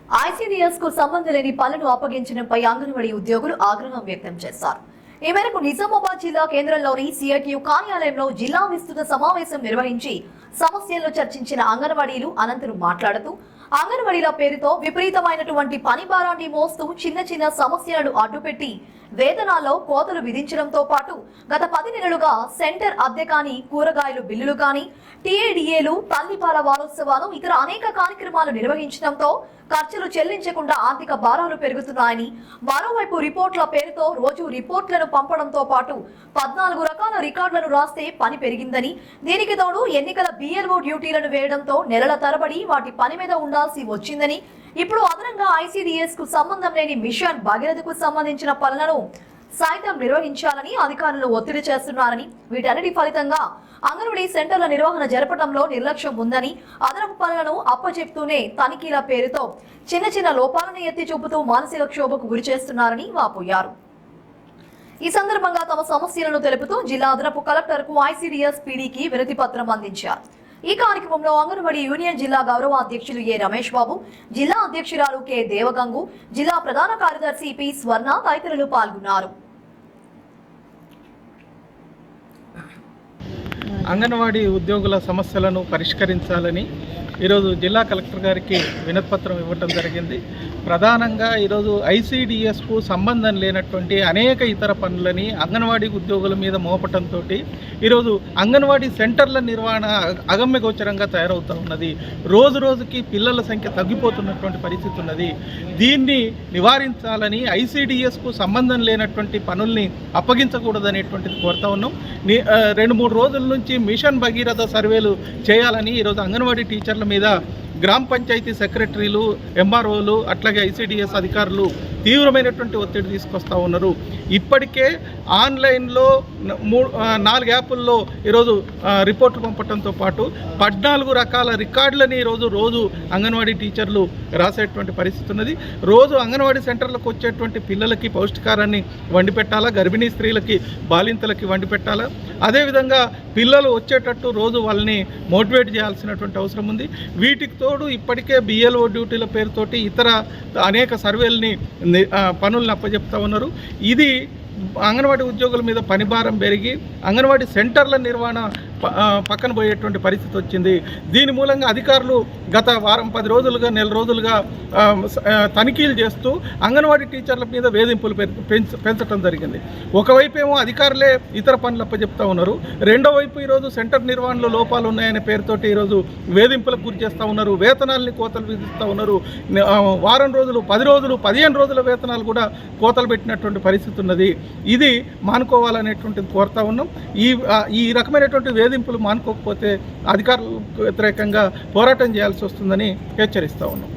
ICDS కు సంబంధం లేని పనులను అప్పగించడంపై అంగన్వాడీ ఉద్యోగులు ఆగ్రహం వ్యక్తం చేశారు. ఈ మేరకు నిజామాబాద్ జిల్లా కేంద్రంలోని సిఐటియు కార్యాలయంలో జిల్లా విస్తృత సమావేశం నిర్వహించి సమస్యలను చర్చించిన అంగన్వాడీలు అనంతరం మాట్లాడుతూ అంగన్వాడీల పేరుతో విపరీతమైనటువంటి పని భారాన్ని మోస్తూ చిన్న చిన్న సమస్యలను అడ్డుపెట్టి వేతనాల్లో కోతలు విధించడంతో పాటు గత 10 నెలలుగా సెంటర్ అద్దె కానీ కూరగాయలు బిల్లులు కానీ టీఏడీఏలు తల్లిపాల వారోత్సవాలు ఇతర అనేక కార్యక్రమాలు నిర్వహించడంతో ఖర్చులు చెల్లించకుండా ఆర్థిక భారాలు పెరుగుతున్నాయని, మరోవైపు రిపోర్ట్ల పేరుతో రోజు రిపోర్ట్లను పంపడంతో పాటు 14 రకాల రికార్డులను రాస్తే పని పెరిగిందని, దీనికి తోడు ఎన్నికల బిఎల్ఓ డ్యూటీలను వేయడంతో నెలల తరబడి వాటి పని మీద ఉండాల్సి వచ్చిందని, ఇప్పుడు అదనంగా ఐసీడీఎస్ కు సంబంధం లేని మిషన్ భగీరథకు సంబంధించిన పనులను సైతం నిర్వహించాలని అధికారులు ఒత్తిడి చేస్తున్నారని, వీటన్నిటి ఫలితంగా అంగన్వాడీ సెంటర్ల నిర్వహణ జరపడంలో నిర్లక్ష్యం ఉందని, అదనపు పనులను అప్పచెప్తూనే తనిఖీల పేరుతో చిన్న చిన్న లోపాలను ఎత్తి చూపుతూ మానసిక క్షోభకు గురి చేస్తున్నారని వాపోయారు. ఈ సందర్భంగా తమ సమస్యలను తెలుపుతూ జిల్లా అదనపు కలెక్టర్కు ఐసీడీఎస్ పీడీకి వినతి పత్రం అందించారు. ఈ కార్యక్రమంలో అంగన్వాడీ యూనియన్ జిల్లా గౌరవ అధ్యక్షులు ఏ రమేష్ బాబు, జిల్లా అధ్యక్షురాలు కె దేవగంగు, జిల్లా ప్రధాన కార్యదర్శి పి స్వర్ణ తదితరులు పాల్గొన్నారు. అంగన్వాడీ ఉద్యోగుల సమస్యలను పరిష్కరించాలని ఈరోజు జిల్లా కలెక్టర్ గారికి వినతిపత్రం ఇవ్వటం జరిగింది. ప్రధానంగా ఈరోజు ఐసీడీఎస్కు సంబంధం లేనటువంటి అనేక ఇతర పనులని అంగన్వాడీ ఉద్యోగుల మీద మోపటంతో ఈరోజు అంగన్వాడీ సెంటర్ల నిర్వహణ అగమ్యగోచరంగా తయారవుతూ ఉన్నది. రోజు రోజుకి పిల్లల సంఖ్య తగ్గిపోతున్నటువంటి పరిస్థితి ఉన్నది. దీన్ని నివారించాలని ఐసీడీఎస్కు సంబంధం లేనటువంటి పనుల్ని అప్పగించకూడదనేటువంటిది కోరుతా ఉన్నాం. 2-3 రోజుల నుంచి మిషన్ భగీరథ సర్వేలు చేయాలని ఈరోజు అంగన్వాడీ టీచర్ల మీద గ్రామ పంచాయతీ సెక్రటరీలు, ఎంఆర్ఓలు, అట్లాగే ఐసీడీఎస్ అధికారులు తీవ్రమైనటువంటి ఒత్తిడి తీసుకొస్తూ ఉన్నారు. ఇప్పటికే ఆన్లైన్లో 4 యాప్ల్లో ఈరోజు రిపోర్ట్లు పంపడంతో పాటు 14 రకాల రికార్డులని రోజు అంగన్వాడీ టీచర్లు రాసేటువంటి పరిస్థితి ఉన్నది. రోజు అంగన్వాడీ సెంటర్లకు వచ్చేటువంటి పిల్లలకి పౌష్టికారాన్ని వండి పెట్టాలా, గర్భిణీ స్త్రీలకి, బాలింతలకి వండి పెట్టాలా. అదేవిధంగా పిల్లలు వచ్చేటట్టు రోజు వాళ్ళని మోటివేట్ చేయాల్సినటువంటి అవసరం ఉంది. వీటికి తోడు ఇప్పటికే బిఎల్ఓ డ్యూటీల పేరుతోటి ఇతర అనేక సర్వేలని పనులను అప్పచెప్తా ఉన్నారు. ఇది అంగన్వాడీ ఉద్యోగుల మీద పనిభారం పెరిగి అంగన్వాడీ సెంటర్ల నిర్వహణ పక్కన పోయేటువంటి పరిస్థితి వచ్చింది. దీని మూలంగా అధికారులు గత వారం 10 రోజులుగా, నెల రోజులుగా తనిఖీలు చేస్తూ అంగన్వాడీ టీచర్ల మీద వేధింపులు పెంచడం జరిగింది. ఒకవైపు ఏమో అధికారులే ఇతర పనులు అప్పచెప్తా ఉన్నారు, రెండో వైపు ఈరోజు సెంటర్ నిర్వహణలో లోపాలు ఉన్నాయనే పేరుతోటి ఈరోజు వేధింపులకు గురి చేస్తూ ఉన్నారు. వేతనాలని కోతలు విధిస్తూ ఉన్నారు. వారం రోజులు, 10 రోజులు, 15 రోజుల వేతనాలు కూడా కోతలు పెట్టినటువంటి పరిస్థితి ఉన్నది. ఇది మానుకోవాలనేటువంటిది కోరుతా ఉన్నాం. ఈ రకమైనటువంటి వేధింపులు మానుకోకపోతే అధికారులకు వ్యతిరేకంగా పోరాటం చేయాల్సి వస్తుందని హెచ్చరిస్తూ ఉన్నాం.